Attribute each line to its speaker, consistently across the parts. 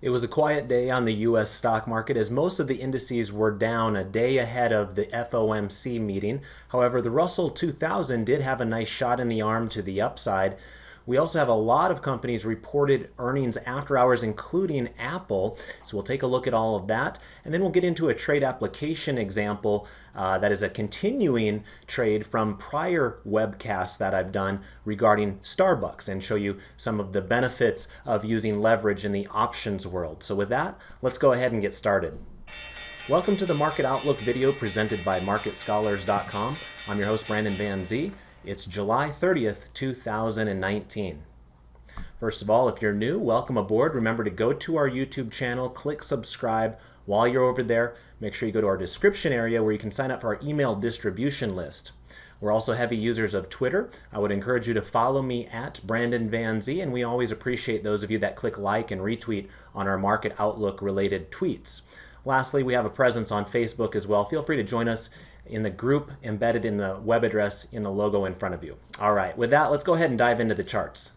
Speaker 1: It was a quiet day on the U.S. stock market as most of the indices were down a day ahead of the FOMC meeting. However, the Russell 2000 did have a nice shot in the arm to the upside. We also have a lot of companies reported earnings after hours, including Apple. So we'll take a look at all of that. And then we'll get into a trade application example that is a continuing trade from prior webcasts that I've done regarding Starbucks and show you some of the benefits of using leverage in the options world. So with that, let's go ahead and get started. Welcome to the Market Outlook video presented by MarketScholars.com. I'm your host, Brandon Van Zee. It's July 30th, 2019. First of all, if you're new, welcome aboard. Remember to go to our YouTube channel, click subscribe. While you're over there, make sure you go to our description area where you can sign up for our email distribution list. We're also heavy users of Twitter. I would encourage you to follow me at Brandon Van Zee, and we always appreciate those of you that click like and retweet on our Market Outlook related tweets. Lastly, we have a presence on Facebook as well. Feel free to join us in the group embedded in the web address in the logo in front of you. All right, with that, let's go ahead and dive into the charts.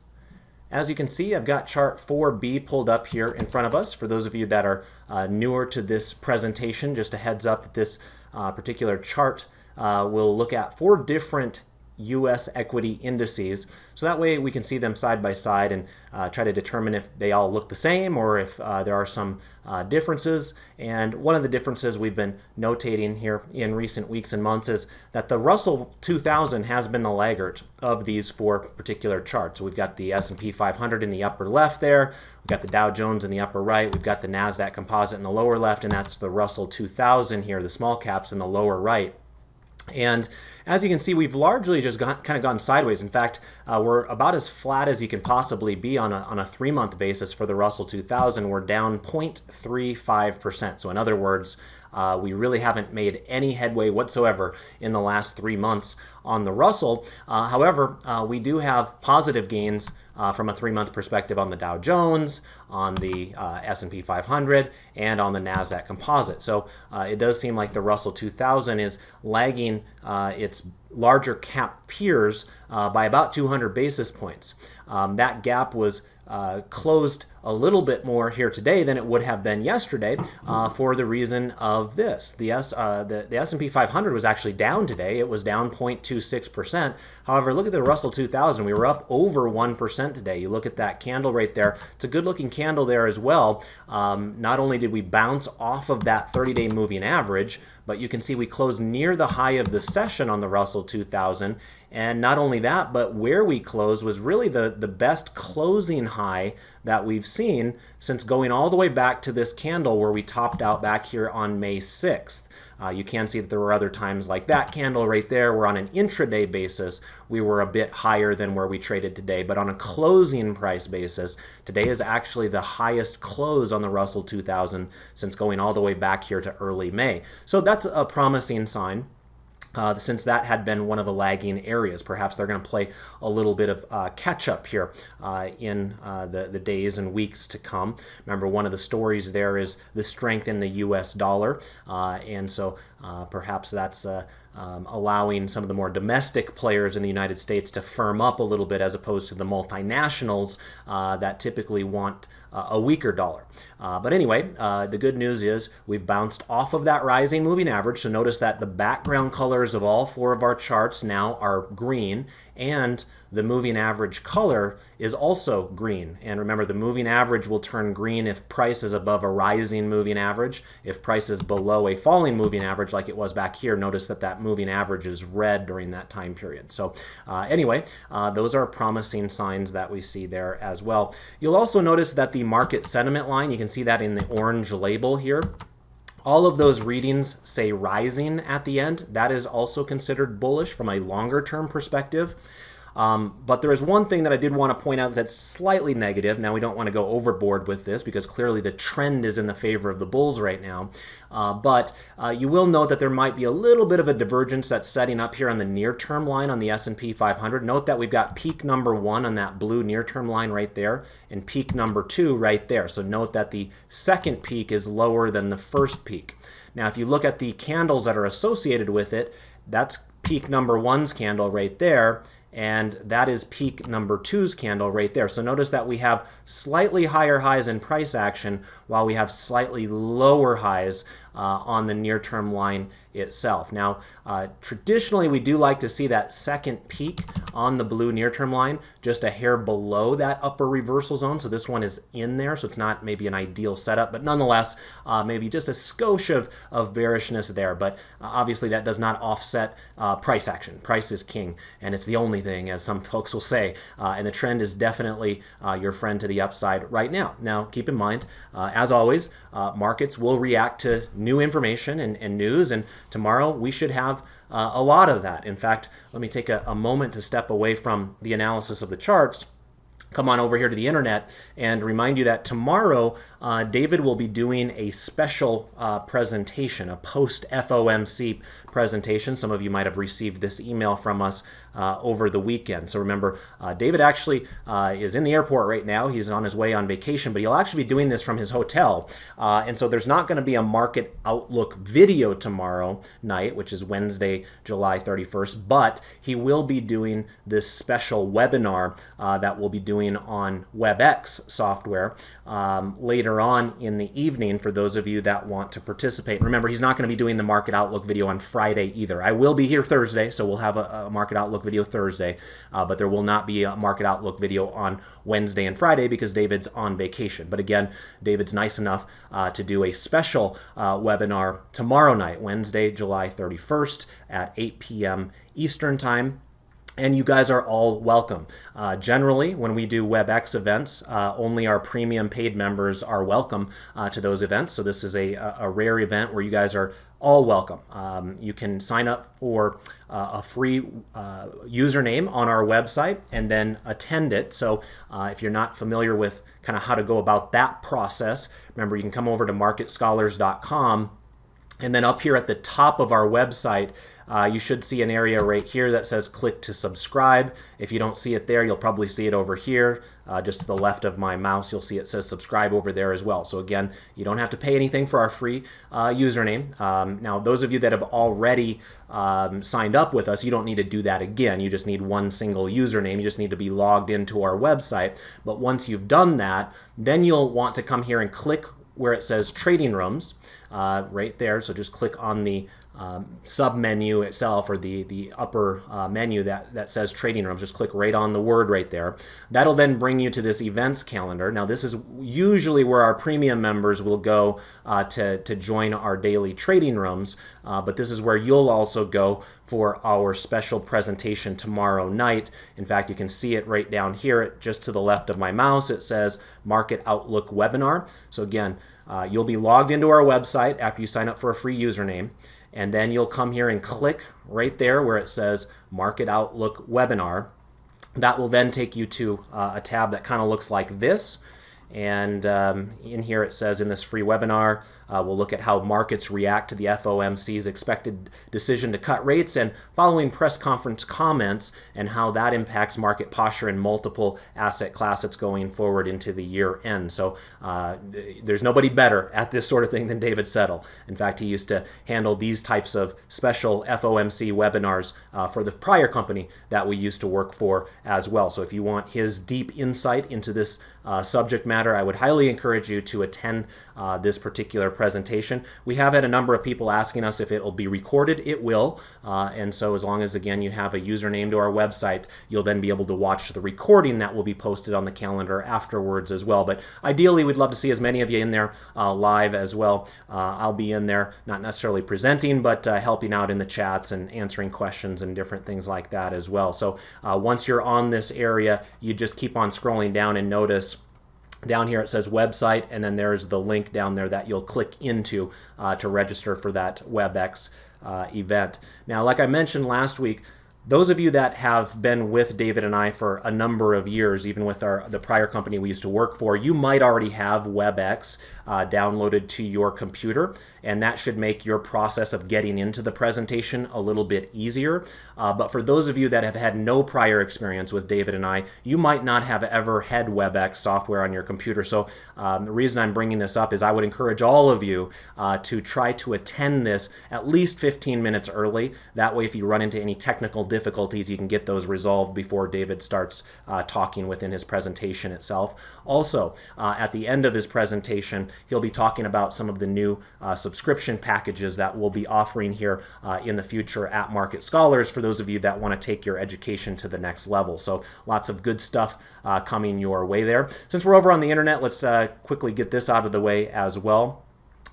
Speaker 1: As you can see, I've got chart 4B pulled up here in front of us. For those of you that are newer to this presentation, just a heads up that this particular chart will look at 4 different U.S. equity indices. So that way we can see them side by side and try to determine if they all look the same or if there are some differences. And one of the differences we've been notating here in recent weeks and months is that the Russell 2000 has been the laggard of these 4 particular charts. So we've got the S&P 500 in the upper left there, we've got the Dow Jones in the upper right, we've got the NASDAQ composite in the lower left, and that's the Russell 2000 here, the small caps in the lower right. And as you can see, we've largely just kind of gone sideways. In fact, we're about as flat as you can possibly be on a 3-month basis for the Russell 2000. We're down 0.35%. So in other words, we really haven't made any headway whatsoever in the last 3 months on the Russell. However, we do have positive gains from a 3-month perspective on the Dow Jones, on the S&P 500, and on the NASDAQ composite. So it does seem like the Russell 2000 is lagging its larger cap peers by about 200 basis points. That gap was closed a little bit more here today than it would have been yesterday for the reason of this. The S&P 500 was actually down today. It was down 0.26%. However, look at the Russell 2000. We were up over 1% today. You look at that candle right there. It's a good looking candle there as well. Not only did we bounce off of that 30-day moving average, but you can see we closed near the high of the session on the Russell 2000. And not only that, but where we closed was really the best closing high that we've seen since going all the way back to this candle where we topped out back here on May 6th. You can see that there were other times like that candle right there where on an intraday basis we were a bit higher than where we traded today, but on a closing price basis, today is actually the highest close on the Russell 2000 since going all the way back here to early May. So that's a promising sign. Since that had been one of the lagging areas. Perhaps they're going to play a little bit of catch-up here in the days and weeks to come. Remember, one of the stories there is the strength in the U.S. dollar, and so perhaps that's allowing some of the more domestic players in the United States to firm up a little bit as opposed to the multinationals that typically want a weaker dollar. But anyway, the good news is we've bounced off of that rising moving average. So notice that the background colors of all 4 of our charts now are green, and the moving average color is also green. And remember, the moving average will turn green if price is above a rising moving average. If price is below a falling moving average like it was back here, notice that that moving average is red during that time period. So anyway, those are promising signs that we see there as well. You'll also notice that the market sentiment line, you can see that in the orange label here. All of those readings say rising at the end. That is also considered bullish from a longer term perspective. But there is one thing that I did want to point out that's slightly negative. Now, we don't want to go overboard with this because clearly the trend is in the favor of the bulls right now. But you will note that there might be a little bit of a divergence that's setting up here on the near-term line on the S&P 500. Note that we've got peak number 1 on that blue near-term line right there and peak number 2 right there. So note that the second peak is lower than the first peak. Now, if you look at the candles that are associated with it, that's peak number 1's candle right there. and that is peak number 2's candle right there. So notice that we have slightly higher highs in price action while we have slightly lower highs on the near-term line itself. Now, traditionally, we do like to see that second peak on the blue near-term line just a hair below that upper reversal zone. So this one is in there, so it's not maybe an ideal setup, but nonetheless, maybe just a skosh of bearishness there. But obviously, that does not offset price action. Price is king, and it's the only thing, as some folks will say. And the trend is definitely your friend to the upside right now. Now, keep in mind, as always, markets will react to new information and news, and tomorrow we should have a lot of that. In fact, let me take a moment to step away from the analysis of the charts, come on over here to the internet, and remind you that tomorrow David will be doing a special presentation, a post-FOMC presentation. Some of you might have received this email from us over the weekend. So remember, David actually is in the airport right now. He's on his way on vacation, but he'll actually be doing this from his hotel. And so there's not going to be a market outlook video tomorrow night, which is Wednesday, July 31st, but he will be doing this special webinar that we'll be doing on WebEx software later on in the evening for those of you that want to participate. Remember, he's not going to be doing the market outlook video on Friday either. I will be here Thursday, so we'll have a market outlook video Thursday, but there will not be a market outlook video on Wednesday and Friday because David's on vacation. But again, David's nice enough to do a special webinar tomorrow night, Wednesday, July 31st at 8 p.m. Eastern Time. And you guys are all welcome. Generally, when we do WebEx events, only our premium paid members are welcome to those events. So this is a rare event where you guys are all welcome. You can sign up for a free username on our website and then attend it. So if you're not familiar with kind of how to go about that process, remember you can come over to marketscholars.com, and then up here at the top of our website, you should see an area right here that says click to subscribe. If you don't see it there, you'll probably see it over here. Just to the left of my mouse, you'll see it says subscribe over there as well. So again, you don't have to pay anything for our free username. Now, those of you that have already signed up with us, you don't need to do that again. You just need one single username. You just need to be logged into our website. But once you've done that, then you'll want to come here and click where it says trading rooms right there. So just click on the sub menu itself, or the upper menu that says trading rooms. Just click right on the word right there. That'll then bring you to this events calendar. Now this is usually where our premium members will go to join our daily trading rooms, but this is where you'll also go for our special presentation tomorrow night. In fact, you can see it right down here just to the left of my mouse. It says Market Outlook Webinar. So again, you'll be logged into our website after you sign up for a free username, and then you'll come here and click right there where it says Market Outlook Webinar. That will then take you to a tab that kind of looks like this. And in here it says, in this free webinar, we'll look at how markets react to the FOMC's expected decision to cut rates and following press conference comments, and how that impacts market posture in multiple asset classes going forward into the year end. So there's nobody better at this sort of thing than David Settle. In fact, he used to handle these types of special FOMC webinars for the prior company that we used to work for as well. So if you want his deep insight into this subject matter, I would highly encourage you to attend this particular presentation. We have had a number of people asking us if it will be recorded. It will, and so as long as, again, you have a username to our website, you'll then be able to watch the recording that will be posted on the calendar afterwards as well. But ideally, we'd love to see as many of you in there live as well. I'll be in there, not necessarily presenting, but helping out in the chats and answering questions and different things like that as well. So once you're on this area, you just keep on scrolling down and notice down here it says website, and then there's the link down there that you'll click into to register for that WebEx event. Now, like I mentioned last week, those of you that have been with David and I for a number of years, even with the prior company we used to work for, you might already have WebEx downloaded to your computer, and that should make your process of getting into the presentation a little bit easier. But for those of you that have had no prior experience with David and I, you might not have ever had WebEx software on your computer. So the reason I'm bringing this up is I would encourage all of you to try to attend this at least 15 minutes early. That way, if you run into any technical difficulties, you can get those resolved before David starts talking within his presentation itself. Also, at the end of his presentation, he'll be talking about some of the new subscription packages that we'll be offering here in the future at Market Scholars for those of you that want to take your education to the next level. So lots of good stuff coming your way there. Since we're over on the internet, let's quickly get this out of the way as well.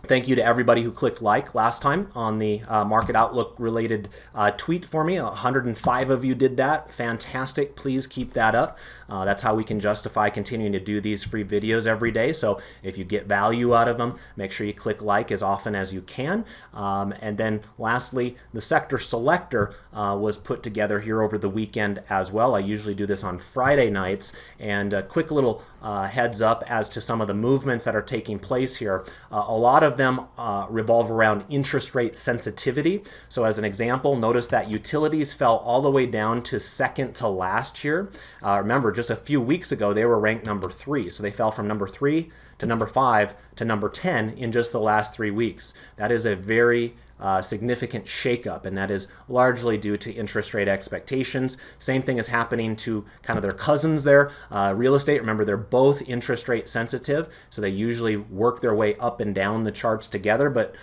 Speaker 1: Thank you to everybody who clicked like last time on the Market Outlook related tweet for me. 105 of you did that. Fantastic. Please keep that up. That's how we can justify continuing to do these free videos every day. So if you get value out of them, make sure you click like as often as you can. And then lastly, the sector selector was put together here over the weekend as well. I usually do this on Friday nights. And a quick little heads up as to some of the movements that are taking place here. A lot of them revolve around interest rate sensitivity. So as an example, notice that utilities fell all the way down to second to last year. Remember, just a few weeks ago, they were ranked number 3. So they fell from number 3 to number 5 to number 10 in just the last 3 weeks. That is a very significant shakeup, and that is largely due to interest rate expectations. Same thing is happening to kind of their cousins there. Real estate, remember, they're both interest rate sensitive, so they usually work their way up and down the charts together, but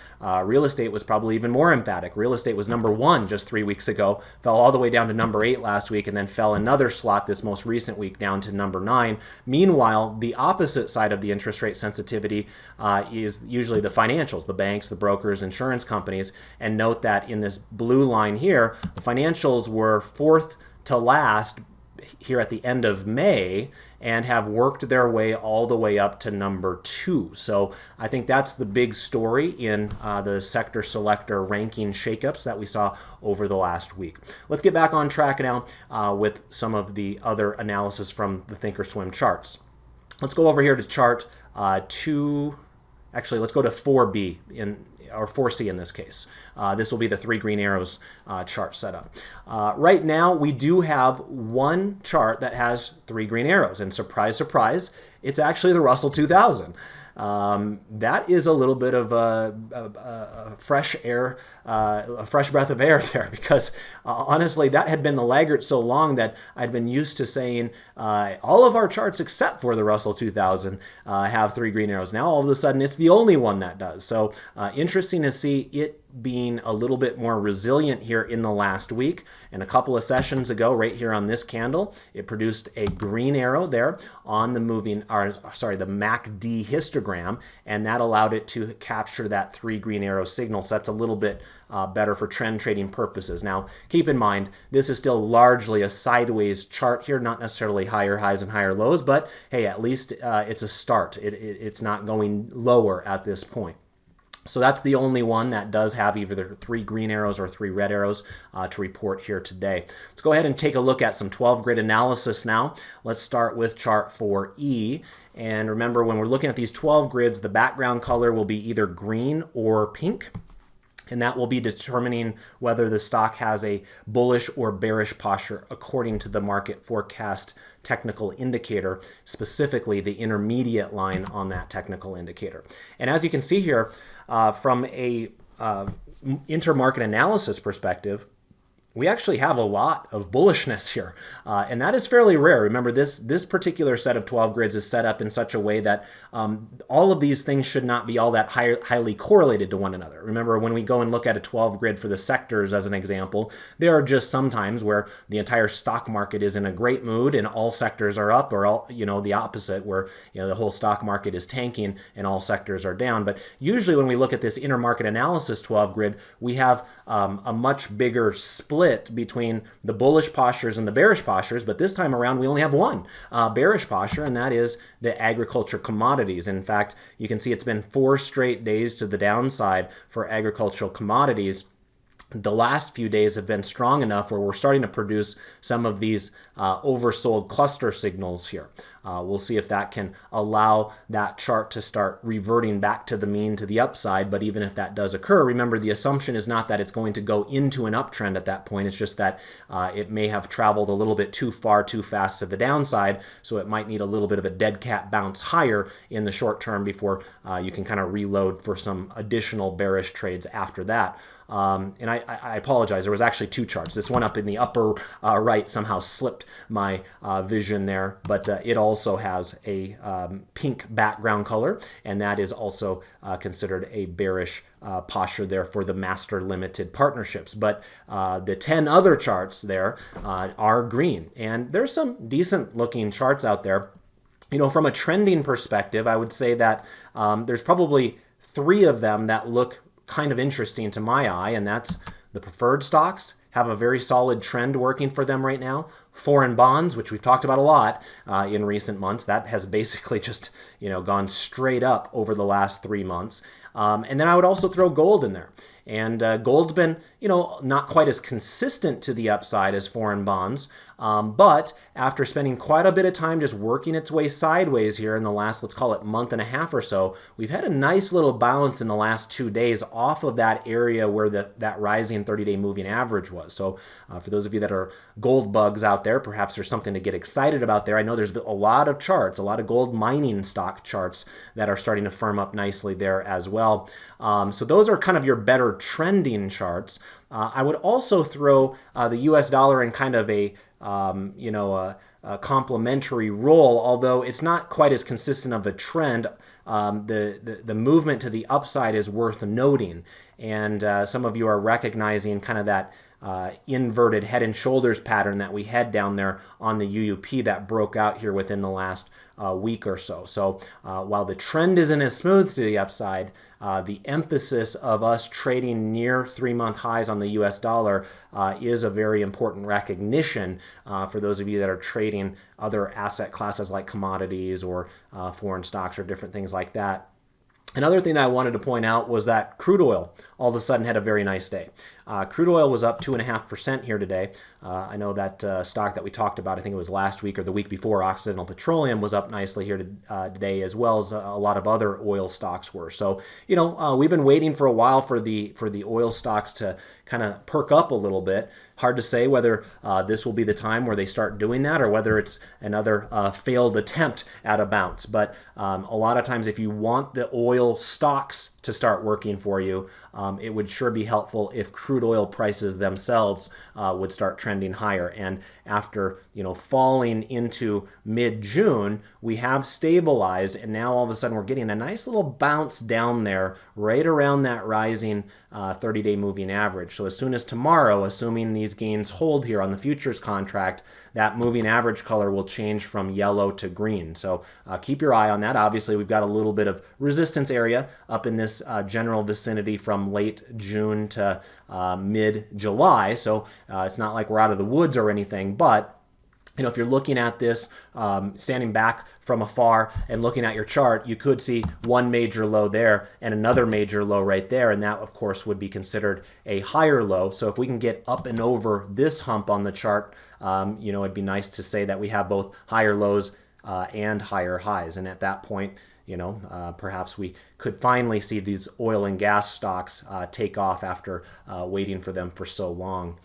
Speaker 1: real estate was probably even more emphatic. Real estate was number 1 just 3 weeks ago, fell all the way down to number 8 last week, and then fell another slot this most recent week down to number 9. Meanwhile, the opposite side of the interest rate sensitivity is usually the financials, the banks, the brokers, insurance companies. And note that in this blue line here, the financials were 4th to last here at the end of May and have worked their way all the way up to number 2. So I think that's the big story in the sector selector ranking shakeups that we saw over the last week. Let's get back on track now with some of the other analysis from the Thinkorswim charts. Let's go over here to chart 2. Actually, let's go to 4B or 4C in this case. This will be the 3 green arrows chart setup. Right now, we do have one chart that has 3 green arrows, and surprise, surprise, it's actually the Russell 2000. That is a little bit of a fresh breath of air there, because honestly, that had been the laggard so long that I'd been used to saying all of our charts except for the Russell 2000 have 3 green arrows. Now all of a sudden it's the only one that does. So interesting to see it being a little bit more resilient here in the last week. And a couple of sessions ago, right here on this candle, it produced a green arrow there on the the MACD histogram, and that allowed it to capture that 3 green arrow signal. So that's a little bit better for trend trading purposes. Now, keep in mind, this is still largely a sideways chart here, not necessarily higher highs and higher lows, but hey, at least it's a start. It's not going lower at this point. So that's the only one that does have either 3 green arrows or 3 red arrows to report here today. Let's go ahead and take a look at some 12 grid analysis now. Let's start with chart 4E. And remember, when we're looking at these 12 grids, the background color will be either green or pink. And that will be determining whether the stock has a bullish or bearish posture according to the market forecast technical indicator, specifically the intermediate line on that technical indicator. And as you can see here, from a intermarket analysis perspective, we actually have a lot of bullishness here, and that is fairly rare. Remember, this particular set of 12 grids is set up in such a way that all of these things should not be all that highly correlated to one another. Remember, when we go and look at a 12 grid for the sectors as an example, there are just some times where the entire stock market is in a great mood and all sectors are up, or all, the opposite, where the whole stock market is tanking and all sectors are down. But usually when we look at this intermarket analysis 12 grid, we have a much bigger split between the bullish postures and the bearish postures, but this time around we only have one bearish posture, and that is the agriculture commodities. In fact, you can see it's been 4 straight days to the downside for agricultural commodities. The last few days have been strong enough where we're starting to produce some of these oversold cluster signals here. We'll see if that can allow that chart to start reverting back to the mean to the upside. But even if that does occur, remember the assumption is not that it's going to go into an uptrend at that point. It's just that it may have traveled a little bit too far, too fast to the downside, so it might need a little bit of a dead cat bounce higher in the short term before you can kind of reload for some additional bearish trades after that. And I apologize, there was actually two charts. This one up in the upper right somehow slipped my vision there, but it also has a pink background color, and that is also considered a bearish posture there for the master limited partnerships. But the 10 other charts there are green, and there's some decent looking charts out there. You know, from a trending perspective, I would say that there's probably 3 of them that look kind of interesting to my eye, and that's the preferred stocks have a very solid trend working for them right now. Foreign bonds, which we've talked about a lot in recent months, that has basically just gone straight up over the last 3 months. And then I would also throw gold in there. And gold's been, not quite as consistent to the upside as foreign bonds. But after spending quite a bit of time just working its way sideways here in the last, let's call it month and a half or so, we've had a nice little bounce in the last 2 days off of that area where that rising 30-day moving average was. So for those of you that are gold bugs out there, perhaps there's something to get excited about there. I know there's a lot of charts, a lot of gold mining stock charts that are starting to firm up nicely there as well. So those are kind of your better trending charts. I would also throw the US dollar in kind of a complementary role, although it's not quite as consistent of a trend. The movement to the upside is worth noting, and some of you are recognizing kind of that inverted head and shoulders pattern that we had down there on the UUP that broke out here within the last week or so. So while the trend isn't as smooth to the upside, the emphasis of us trading near 3-month highs on the US dollar is a very important recognition for those of you that are trading other asset classes like commodities or foreign stocks or different things like that. Another thing that I wanted to point out was that crude oil all of a sudden had a very nice day. Crude oil was up 2.5% here today. I know that stock that we talked about, I think it was last week or the week before, Occidental Petroleum, was up nicely here today, as well as a lot of other oil stocks were. So, we've been waiting for a while for the oil stocks to kind of perk up a little bit. Hard to say whether this will be the time where they start doing that or whether it's another failed attempt at a bounce. But a lot of times if you want the oil stocks to start working for you, it would sure be helpful if crude oil prices themselves would start trending higher. And after falling into mid-June, we have stabilized, and now all of a sudden we're getting a nice little bounce down there right around that rising 30-day moving average. So as soon as tomorrow, assuming these gains hold here on the futures contract, that moving average color will change from yellow to green. So keep your eye on that. Obviously, we've got a little bit of resistance area up in this general vicinity from late June to mid-July. So it's not like we're out of the woods or anything, but if you're looking at this, standing back from afar and looking at your chart, you could see one major low there and another major low right there, and that, of course, would be considered a higher low. So if we can get up and over this hump on the chart, it'd be nice to say that we have both higher lows and higher highs, and at that point, perhaps we could finally see these oil and gas stocks take off after waiting for them for so long.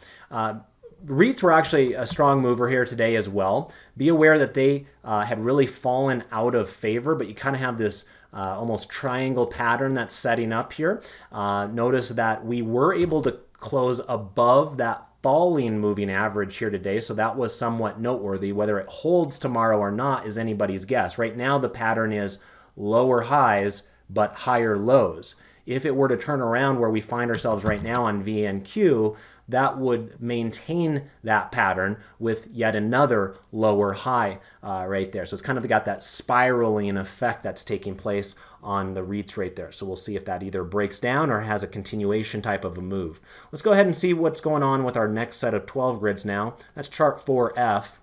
Speaker 1: REITs were actually a strong mover here today as well. Be aware that they had really fallen out of favor, but you kind of have this almost triangle pattern that's setting up here. Notice that we were able to close above that falling moving average here today, so that was somewhat noteworthy. Whether it holds tomorrow or not is anybody's guess. Right now the pattern is lower highs but higher lows. If it were to turn around where we find ourselves right now on VNQ, that would maintain that pattern with yet another lower high right there. So it's kind of got that spiraling effect that's taking place on the REITs right there. So we'll see if that either breaks down or has a continuation type of a move. Let's go ahead and see what's going on with our next set of 12 grids now. That's chart 4F.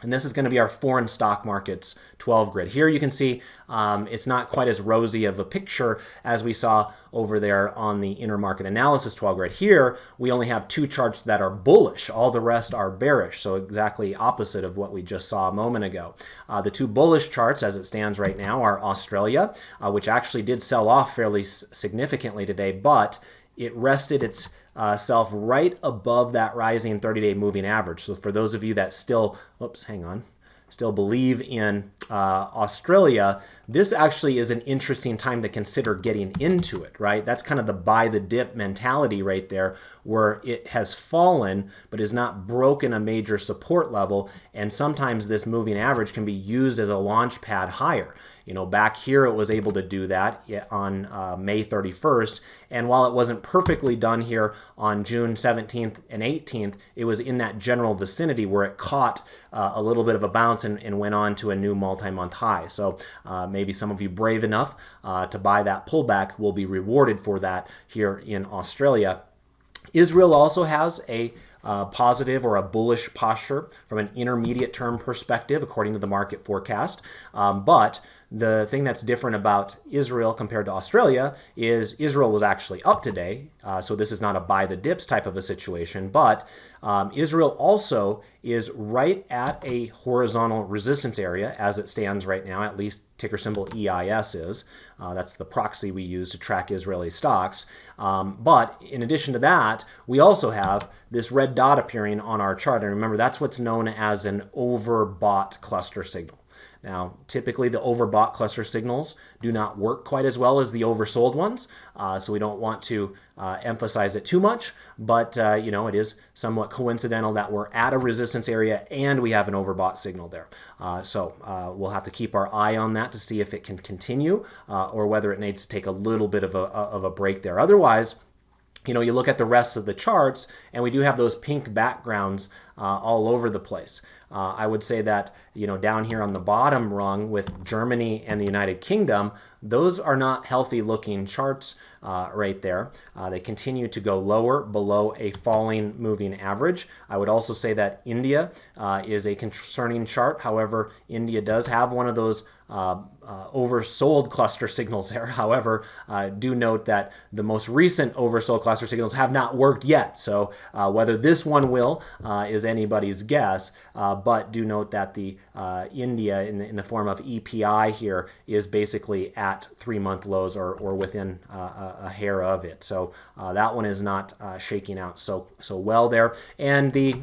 Speaker 1: And this is going to be our foreign stock markets 12 grid. Here you can see it's not quite as rosy of a picture as we saw over there on the intermarket analysis 12 grid. Here we only have two charts that are bullish. All the rest are bearish, so exactly opposite of what we just saw a moment ago. The two bullish charts as it stands right now are Australia, which actually did sell off fairly significantly today, but it rested its self right above that rising 30-day moving average. So for those of you that still, still believe in Australia, this actually is an interesting time to consider getting into it, right? That's kind of the buy the dip mentality right there, where it has fallen but is not broken a major support level, and sometimes this moving average can be used as a launch pad higher. You know, back here it was able to do that on May 31st, and while it wasn't perfectly done here on June 17th and 18th, it was in that general vicinity where it caught a little bit of a bounce and went on to a new multi-month high. So maybe some of you brave enough to buy that pullback will be rewarded for that here in Australia. Israel also has a positive or a bullish posture from an intermediate term perspective, according to the market forecast. But the thing that's different about Israel compared to Australia is Israel was actually up today. So this is not a buy the dips type of a situation, but Israel also is right at a horizontal resistance area as it stands right now, at least ticker symbol EIS is. That's the proxy we use to track Israeli stocks. But in addition to that, we also have this red dot appearing on our chart. And remember, that's what's known as an overbought cluster signal. Now, typically the overbought cluster signals do not work quite as well as the oversold ones, so we don't want to emphasize it too much, but you know, it is somewhat coincidental that we're at a resistance area and we have an overbought signal there. So we'll have to keep our eye on that to see if it can continue or whether it needs to take a little bit of a break there. Otherwise, you know, you look at the rest of the charts and we do have those pink backgrounds all over the place. I would say that, you know, down here on the bottom rung with Germany and the United Kingdom, those are not healthy looking charts right there. They continue to go lower below a falling moving average. I would also say that India is a concerning chart. However, India does have one of those oversold cluster signals there. However, do note that the most recent oversold cluster signals have not worked yet. So whether this one will is anybody's guess. But do note that the India in the form of EPI here is basically at 3-month lows or within a hair of it. So that one is not shaking out so well there. And the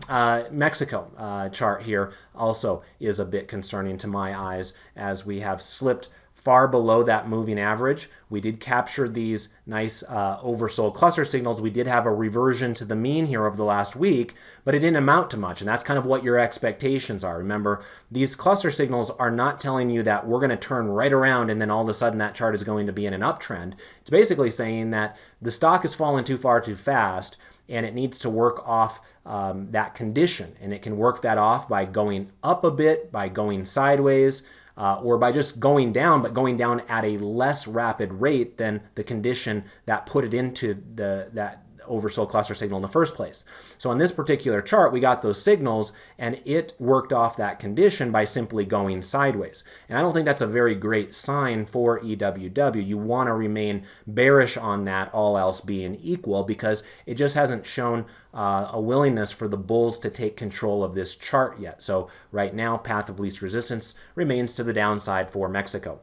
Speaker 1: Mexico chart here also is a bit concerning to my eyes, as we have slipped far below that moving average. We did capture these nice oversold cluster signals. We did have a reversion to the mean here over the last week, but it didn't amount to much, and that's kind of what your expectations are. Remember, these cluster signals are not telling you that we're going to turn right around and then all of a sudden that chart is going to be in an uptrend. It's basically saying that the stock has fallen too far too fast, and it needs to work off that condition. And it can work that off by going up a bit, by going sideways, or by just going down, but going down at a less rapid rate than the condition that put it into that oversold cluster signal in the first place. So on this particular chart, we got those signals and it worked off that condition by simply going sideways. And I don't think that's a very great sign for EWW. You want to remain bearish on that, all else being equal, because it just hasn't shown a willingness for the bulls to take control of this chart yet. So right now, path of least resistance remains to the downside for Mexico.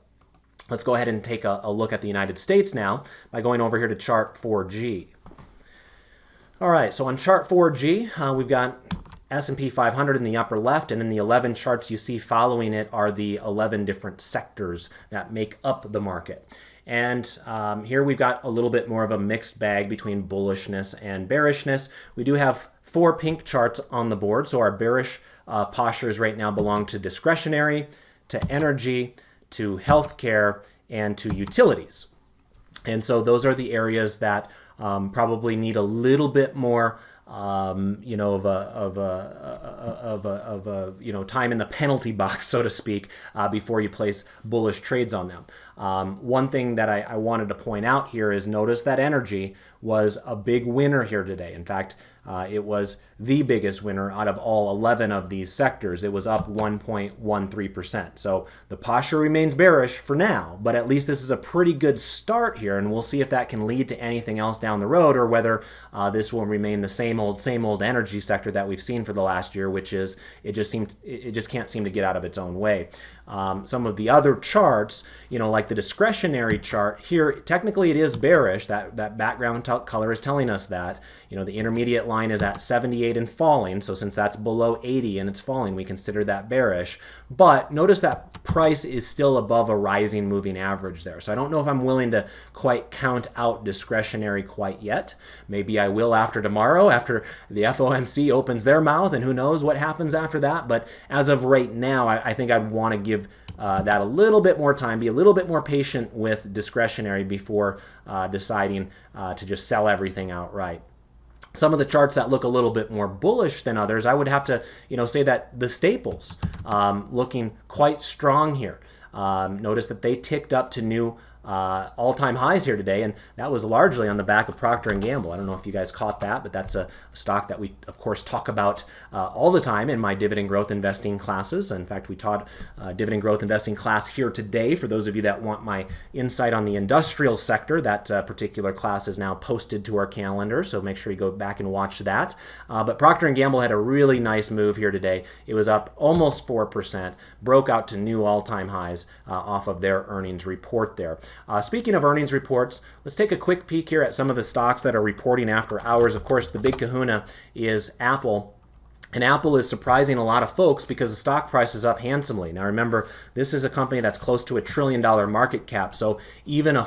Speaker 1: Let's go ahead and take a look at the United States now by going over here to chart 4G. All right, so on chart 4G, we've got S&P 500 in the upper left, and then the 11 charts you see following it are the 11 different sectors that make up the market. And here we've got a little bit more of a mixed bag between bullishness and bearishness. We do have 4 pink charts on the board, so our bearish postures right now belong to discretionary, to energy, to healthcare, and to utilities. And so those are the areas that probably need a little bit more, you know, of a you know, time in the penalty box, so to speak, before you place bullish trades on them. One thing that I wanted to point out here is notice that energy was a big winner here today. In fact, it was the biggest winner out of all 11 of these sectors. It was up 1.13%. So the posture remains bearish for now, but at least this is a pretty good start here, and we'll see if that can lead to anything else down the road, or whether this will remain the same old energy sector that we've seen for the last year, which is it just can't seem to get out of its own way. Some of the other charts, like the discretionary chart here, technically it is bearish. That background color is telling us that. The intermediate line is at 78 and falling, so since that's below 80 and it's falling, we consider that bearish. But notice that price is still above a rising moving average there. So I don't know if I'm willing to quite count out discretionary quite yet. Maybe I will after tomorrow, after the FOMC opens their mouth, and who knows what happens after that. But as of right now, I think I'd want to give that a little bit more time, be a little bit more patient with discretionary before deciding to just sell everything outright. Some of the charts that look a little bit more bullish than others, I would have to say that the staples looking quite strong here. Notice that they ticked up to new all-time highs here today, and that was largely on the back of Procter & Gamble. I don't know if you guys caught that, but that's a stock that we, of course, talk about all the time in my dividend growth investing classes. In fact, we taught dividend growth investing class here today. For those of you that want my insight on the industrial sector, that particular class is now posted to our calendar, so make sure you go back and watch that. But Procter & Gamble had a really nice move here today. It was up almost 4%, broke out to new all-time highs off of their earnings report there. Speaking of earnings reports, let's take a quick peek here at some of the stocks that are reporting after hours. Of course, the big kahuna is Apple. And Apple is surprising a lot of folks because the stock price is up handsomely. Now remember, this is a company that's close to $1 trillion market cap, so even a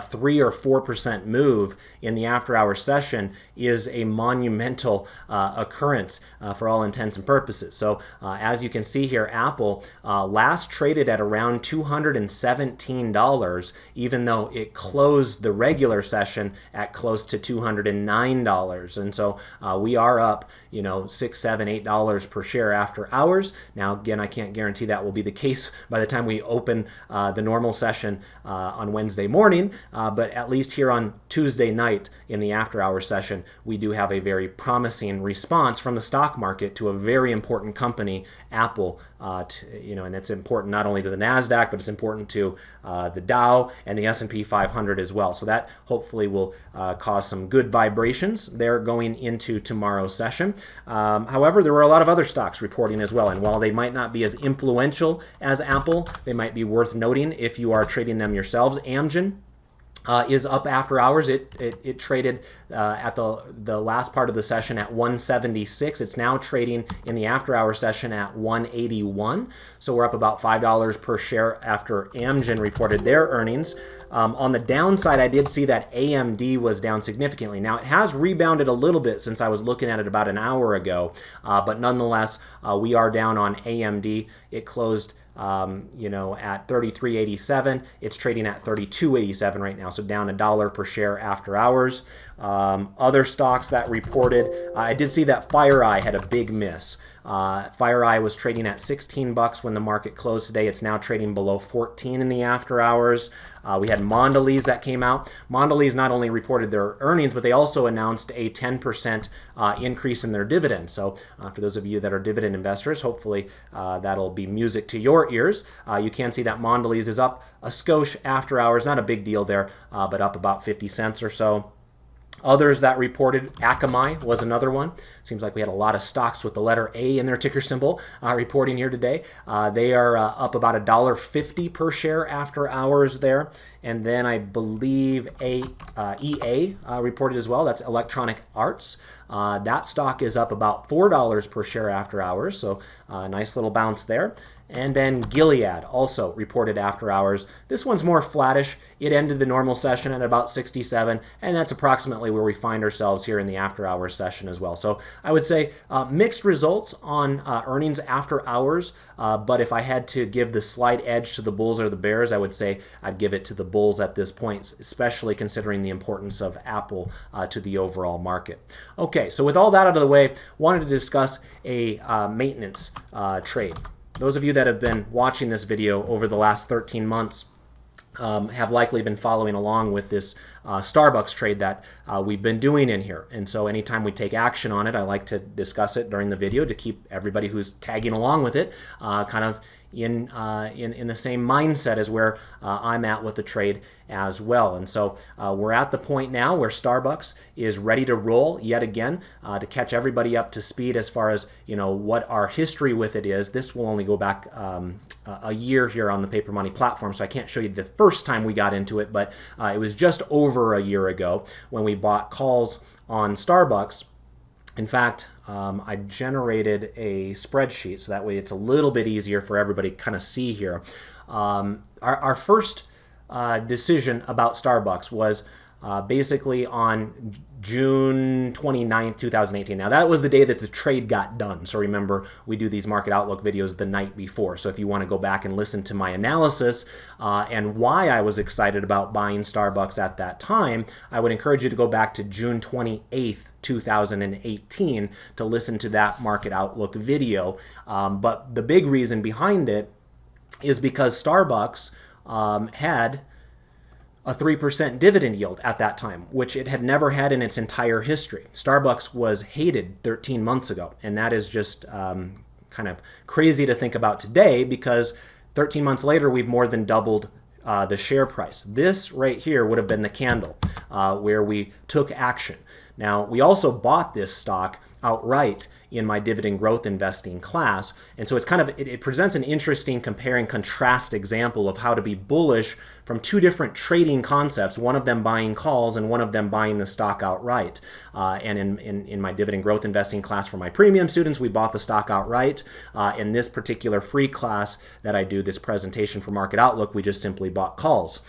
Speaker 1: 3 or 4% move in the after-hour session is a monumental occurrence for all intents and purposes. So as you can see here, Apple last traded at around $217, even though it closed the regular session at close to $209. And so we are up, $6, $7, $8 per share after hours. Now, again, I can't guarantee that will be the case by the time we open the normal session on Wednesday morning. But at least here on Tuesday night in the after-hour session, we do have a very promising response from the stock market to a very important company, Apple. And it's important not only to the NASDAQ, but it's important to the Dow and the S&P 500 as well. So that hopefully will cause some good vibrations there going into tomorrow's session. However, there were a lot of other stocks reporting as well, and while they might not be as influential as Apple, they might be worth noting if you are trading them yourselves. Amgen is up after hours. It traded at the last part of the session at 176. It's now trading in the after hour session at 181. So we're up about $5 per share after Amgen reported their earnings. On the downside, I did see that AMD was down significantly. Now, it has rebounded a little bit since I was looking at it about an hour ago, but nonetheless, we are down on AMD. It closed at 33.87. It's trading at 32.87 right now, so down $1 per share after hours. Other stocks that reported, I did see that FireEye had a big miss. FireEye was trading at $16 when the market closed today. It's now trading below 14 in the after hours. We had Mondelez that came out. Mondelez not only reported their earnings, but they also announced a 10% increase in their dividend. So for those of you that are dividend investors, hopefully that'll be music to your ears. You can see that Mondelez is up a skosh after hours. Not a big deal there, but up about 50 cents or so. Others that reported, Akamai was another one. Seems like we had a lot of stocks with the letter A in their ticker symbol reporting here today. They are up about $1.50 per share after hours there. And then I believe EA reported as well. That's Electronic Arts. That stock is up about $4 per share after hours. So nice little bounce there. And then Gilead also reported after hours. This one's more flattish. It ended the normal session at about 67, and that's approximately where we find ourselves here in the after hours session as well. So I would say mixed results on earnings after hours, but if I had to give the slight edge to the bulls or the bears, I would say I'd give it to the bulls at this point, especially considering the importance of Apple to the overall market. Okay, so with all that out of the way, wanted to discuss a maintenance trade. Those of you that have been watching this video over the last 13 months have likely been following along with this Starbucks trade that we've been doing in here. And so anytime we take action on it, I like to discuss it during the video to keep everybody who's tagging along with it kind of in the same mindset as where I'm at with the trade as well. And so we're at the point now where Starbucks is ready to roll yet again to catch everybody up to speed as far as what our history with it is. This will only go back a year here on the Paper Money platform, so I can't show you the first time we got into it, but it was just over a year ago when we bought calls on Starbucks. In fact, I generated a spreadsheet so that way it's a little bit easier for everybody to kind of see here. Our first decision about Starbucks was basically on June 29th, 2018. Now that was the day that the trade got done. So remember, we do these market outlook videos the night before. So if you want to go back and listen to my analysis and why I was excited about buying Starbucks at that time, I would encourage you to go back to June 28th, 2018 to listen to that market outlook video. But the big reason behind it is because Starbucks had a 3% dividend yield at that time, which it had never had in its entire history. Starbucks was hated 13 months ago, and that is just kind of crazy to think about today because 13 months later, we've more than doubled the share price. This right here would have been the candle where we took action. Now, we also bought this stock outright in my dividend growth investing class. And so it's kind of, it presents an interesting compare and contrast example of how to be bullish from two different trading concepts, one of them buying calls and one of them buying the stock outright. And in my dividend growth investing class for my premium students, we bought the stock outright. In this particular free class that I do, this presentation for Market Outlook, we just simply bought calls.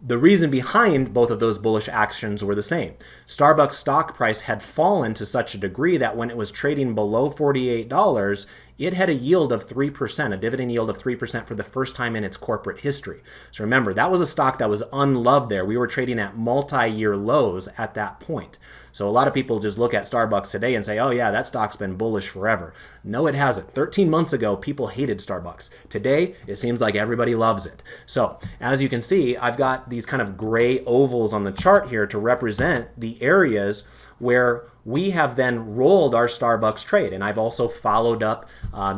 Speaker 1: The reason behind both of those bullish actions were the same. Starbucks stock price had fallen to such a degree that when it was trading below $48, it had a yield of 3%, a dividend yield of 3% for the first time in its corporate history. So remember, that was a stock that was unloved there. We were trading at multi-year lows at that point. So a lot of people just look at Starbucks today and say, oh yeah, that stock's been bullish forever. No, it hasn't. 13 months ago, people hated Starbucks. Today, it seems like everybody loves it. So as you can see, I've got these kind of gray ovals on the chart here to represent the areas where we have then rolled our Starbucks trade. And I've also followed up,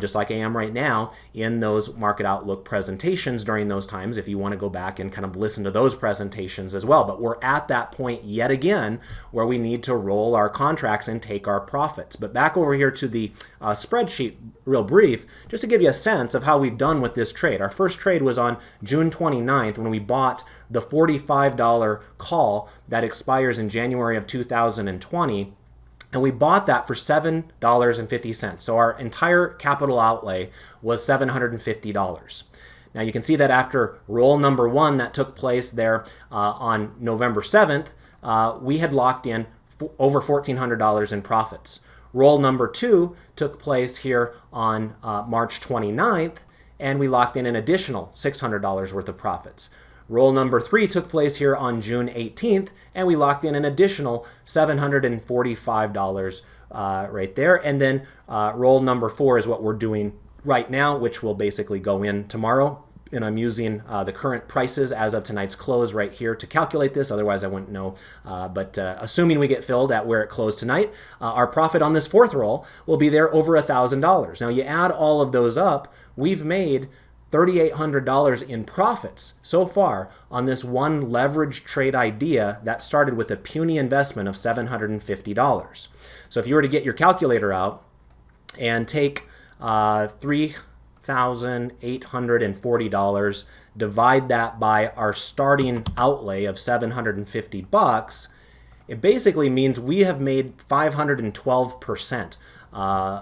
Speaker 1: just like I am right now, in those market outlook presentations during those times, if you want to go back and kind of listen to those presentations as well. But we're at that point yet again where we need to roll our contracts and take our profits. But back over here to the spreadsheet, real brief, just to give you a sense of how we've done with this trade. Our first trade was on June 29th when we bought the $45 call that expires in January of 2020. And we bought that for $7.50. So our entire capital outlay was $750. Now you can see that after roll number one that took place there on November 7th, we had locked in over $1,400 in profits. Roll number two took place here on March 29th, and we locked in an additional $600 worth of profits. Roll number three took place here on June 18th, and we locked in an additional $745 right there. And then roll number four is what we're doing right now, which will basically go in tomorrow. And I'm using the current prices as of tonight's close right here to calculate this. Otherwise, I wouldn't know. But assuming we get filled at where it closed tonight, our profit on this fourth roll will be there over $1,000. Now, you add all of those up, we've made $3,800 in profits so far on this one leverage trade idea that started with a puny investment of $750. So if you were to get your calculator out and take $3,840, divide that by our starting outlay of $750, it basically means we have made 512%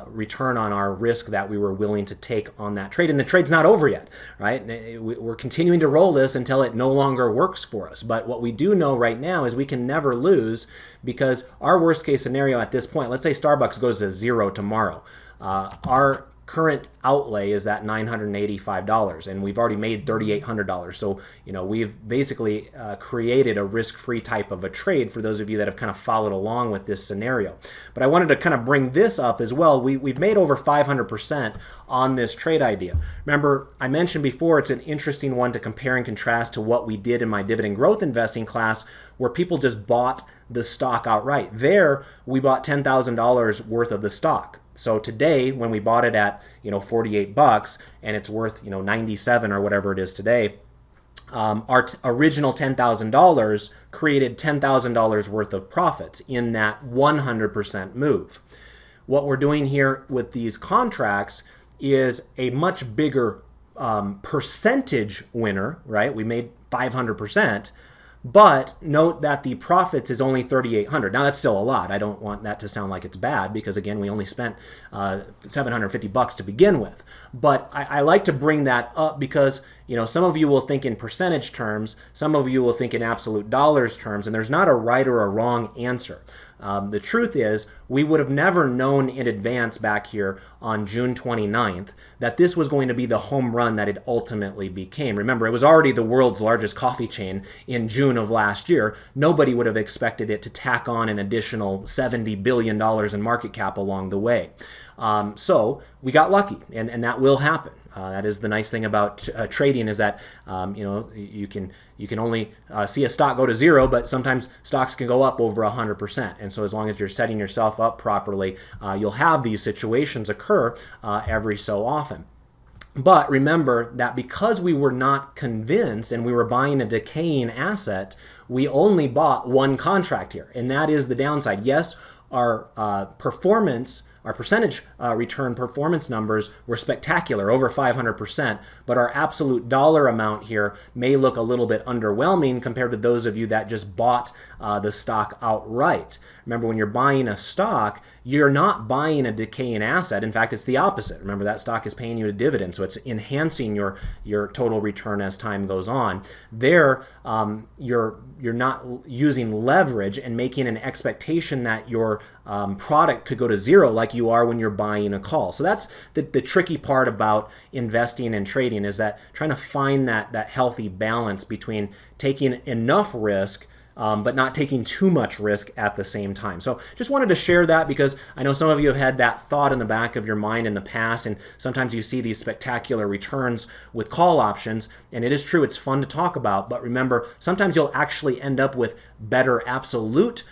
Speaker 1: return on our risk that we were willing to take on that trade. And the trade's not over yet, right? We're continuing to roll this until it no longer works for us. But what we do know right now is we can never lose, because our worst case scenario at this point, let's say Starbucks goes to zero tomorrow. Our current outlay is that $985, and we've already made $3,800. So, we've basically created a risk-free type of a trade for those of you that have kind of followed along with this scenario. But I wanted to kind of bring this up as well. We've made over 500% on this trade idea. Remember, I mentioned before, it's an interesting one to compare and contrast to what we did in my dividend growth investing class, where people just bought the stock outright. There, we bought $10,000 worth of the stock. So today, when we bought it at 48 bucks and it's worth 97 or whatever it is today, our original $10,000 created $10,000 worth of profits in that 100% move. What we're doing here with these contracts is a much bigger percentage winner, right? We made 500%. But note that the profits is only $3,800. Now that's still a lot. I don't want that to sound like it's bad, because again, we only spent $750 to begin with. But I like to bring that up because some of you will think in percentage terms, some of you will think in absolute dollars terms, and there's not a right or a wrong answer. The truth is, we would have never known in advance back here on June 29th that this was going to be the home run that it ultimately became. Remember, it was already the world's largest coffee chain in June of last year. Nobody would have expected it to tack on an additional $70 billion in market cap along the way. So we got lucky, and that will happen. That is the nice thing about trading, is that you can only see a stock go to zero, but sometimes stocks can go up over 100%. And so as long as you're setting yourself up properly, you'll have these situations occur every so often. But remember that because we were not convinced and we were buying a decaying asset, we only bought one contract here, and that is the downside. Yes, our percentage return performance numbers were spectacular, over 500%, but our absolute dollar amount here may look a little bit underwhelming compared to those of you that just bought the stock outright. Remember, when you're buying a stock, you're not buying a decaying asset. In fact, it's the opposite. Remember, that stock is paying you a dividend, so it's enhancing your total return as time goes on. There, you're not using leverage and making an expectation that your product could go to zero like you are when you're buying a call. So that's the tricky part about investing and trading, is that trying to find that healthy balance between taking enough risk but not taking too much risk at the same time. So just wanted to share that, because I know some of you have had that thought in the back of your mind in the past, and sometimes you see these spectacular returns with call options, and it is true, it's fun to talk about, but remember, sometimes you'll actually end up with better absolute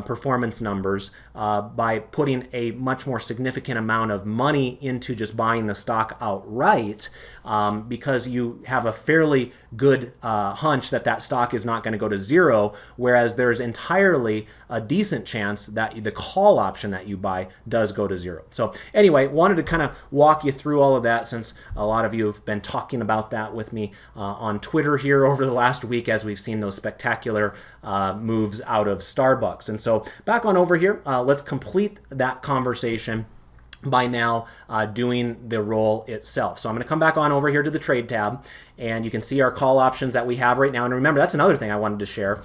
Speaker 1: performance numbers by putting a much more significant amount of money into just buying the stock outright, because you have a fairly good hunch that stock is not going to go to zero, whereas there's entirely a decent chance that the call option that you buy does go to zero. So anyway, wanted to kind of walk you through all of that, since a lot of you have been talking about that with me on Twitter here over the last week, as we've seen those spectacular moves out of Starbucks. And so back on over here, let's complete that conversation by now doing the roll itself. So I'm going to come back on over here to the trade tab, and you can see our call options that we have right now. And remember, that's another thing I wanted to share,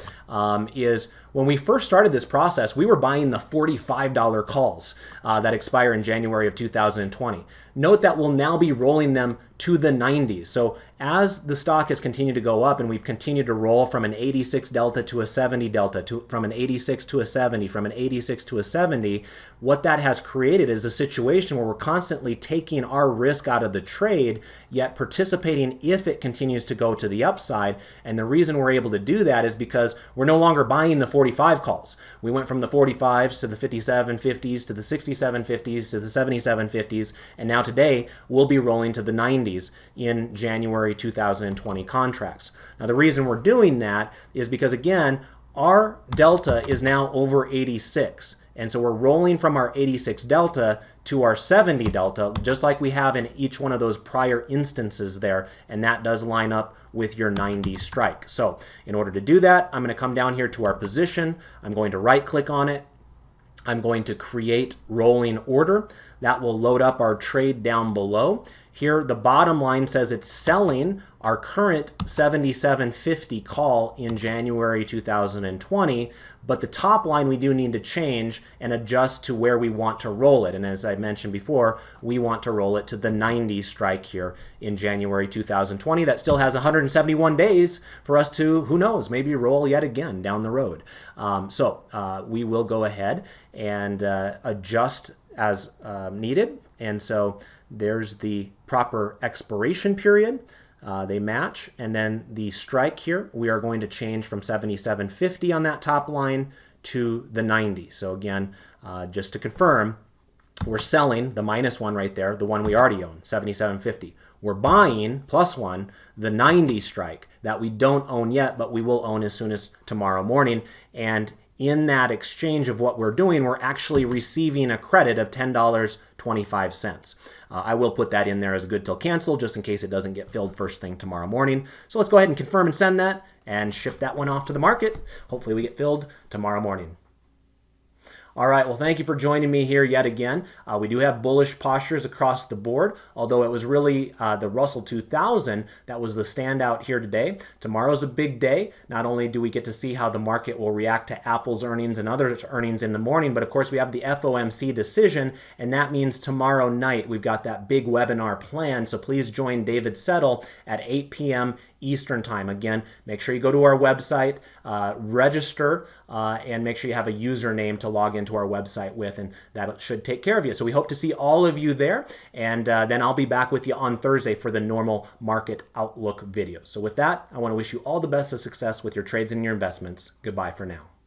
Speaker 1: is when we first started this process, we were buying the $45 calls that expire in January of 2020. Note that we'll now be rolling them to the 90s. So as the stock has continued to go up, and we've continued to roll from an 86 delta to a 70 delta, from an 86 to a 70, from an 86 to a 70, what that has created is a situation where we're constantly taking our risk out of the trade, yet participating if it continues to go to the upside. And the reason we're able to do that is because we're no longer buying the 45 calls. We went from the 45s to the 57.50s to the 67.50s to the 77.50s, and now today we'll be rolling to the 90s in January 2020 contracts. Now the reason we're doing that is because, again, our delta is now over 86. And so we're rolling from our 86 delta to our 70 delta, just like we have in each one of those prior instances there. And that does line up with your 90 strike. So in order to do that, I'm going to come down here to our position. I'm going to right click on it. I'm going to create rolling order. That will load up our trade down below. Here, the bottom line says it's selling our current 77.50 call in January 2020, but the top line we do need to change and adjust to where we want to roll it. And as I mentioned before, we want to roll it to the 90 strike here in January 2020. That still has 171 days for us to, who knows, maybe roll yet again down the road. We will go ahead and adjust as needed. And so there's the proper expiration period. They match. And then the strike here, we are going to change from 77.50 on that top line to the 90. So again, just to confirm, we're selling the -1 right there, the one we already own, 77.50. We're buying +1, the 90 strike that we don't own yet, but we will own as soon as tomorrow morning. And in that exchange of what we're doing, we're actually receiving a credit of $10.25. I will put that in there as good till cancel, just in case it doesn't get filled first thing tomorrow morning. So let's go ahead and confirm and send that and ship that one off to the market. Hopefully we get filled tomorrow morning. All right, well, thank you for joining me here yet again. We do have bullish postures across the board, although it was really the Russell 2000 that was the standout here today. Tomorrow's a big day. Not only do we get to see how the market will react to Apple's earnings and other earnings in the morning, but of course we have the FOMC decision, and that means tomorrow night we've got that big webinar planned. So please join David Settle at 8 p.m. Eastern Time. Again, make sure you go to our website, register, and make sure you have a username to log into our website with, and that should take care of you. So we hope to see all of you there, and then I'll be back with you on Thursday for the normal market outlook video. So with that, I want to wish you all the best of success with your trades and your investments. Goodbye for now.